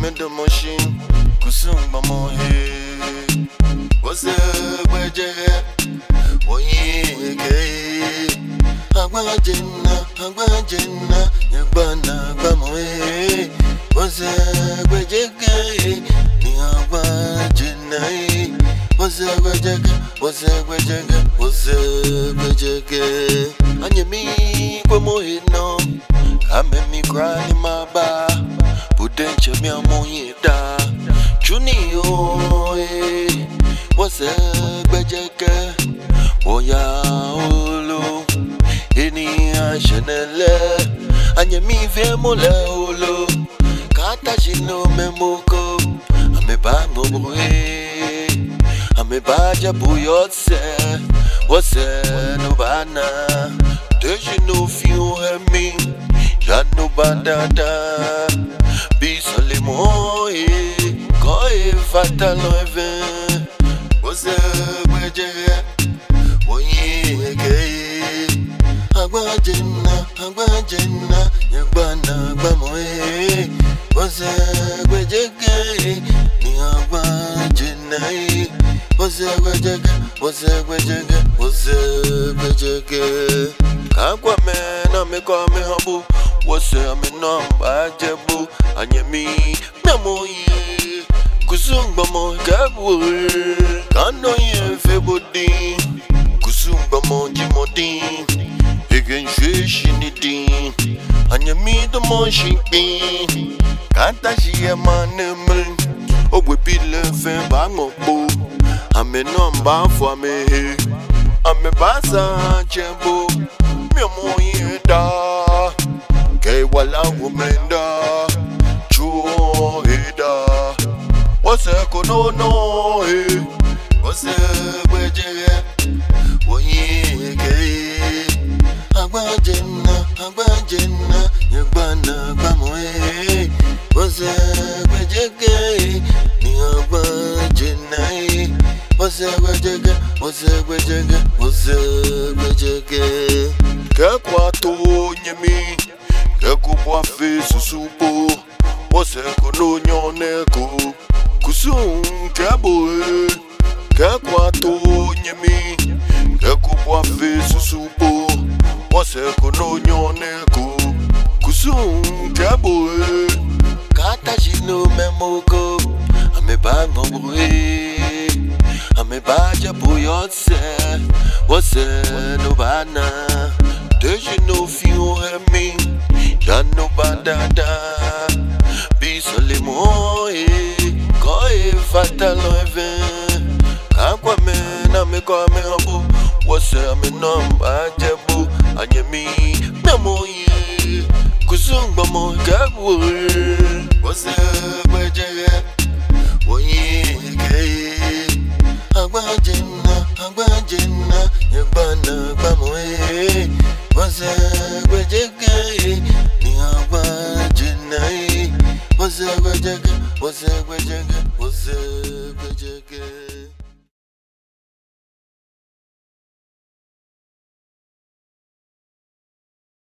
me the machine, kusumba mohe. What's the budget? Oye, Agwajena, Yabana, Bamoe. What's the budget? Ni Agwajena. What's the budget? What's the budget? What's the budget? And you me, Bamoe, no. Come make me cry in my bar. Potential me a moida. Junio, what's a budget? Oh ya, olo. Any Chanel. And you me vemola, olo. Kata jino memoko. Ame ba mobre. Ame ba jabuyotse. What's a no bana? Does you know feel me? Ya no bandada. Bisole moe. Koi fatal even. What's a budget? Oye, Agwajena, Yabana, Bamoe. What's a budget? Ni Agwajena. What's a budget? What's a budget? What's a budget? Kakwa mena me kwa me habu. What's a me number jebu? Anye mi memoyi. Kuzumba mo gabu. Kano ye febodi. Kuzumba mo jimodi. Again shinidi. Anye mi the mo shipping. Kanta shiya manemen. Oh we be lefe bango bo. Ame number for me. Ame basa jebu. Memoyi da. Ke wala wumenda. Chuo hida. What's a kono no eh? What's a budget? Oye, Agwajena, Yabana, Bamoe. What's a budget? Ni Agwajena. What's a budget? What's a budget? What's a budget? Kakwato nyemi, kakubwa fe susupo. What's a kono nyoneko? Kusum kaboe, kakwato nyemi, kakubwa fe susupo. What's a kono nyoneko? Kusum kaboe, kata jino memoko. Ame ba ngobre, ame ba jabuyotse. What's a no bana? Does you know feel me? Ya no bandada. Bisole moe. Koi fatal even. Kakwa mena me kwa me habu. What's a me number jebu? Anye mi memoyi. Kuzumba mo gabu. What's a budget? Oye, Agwajena, Yabana, Bamoe. What's a budget? Ni Agwajena. What's a budget? What's a budget? What's a budget?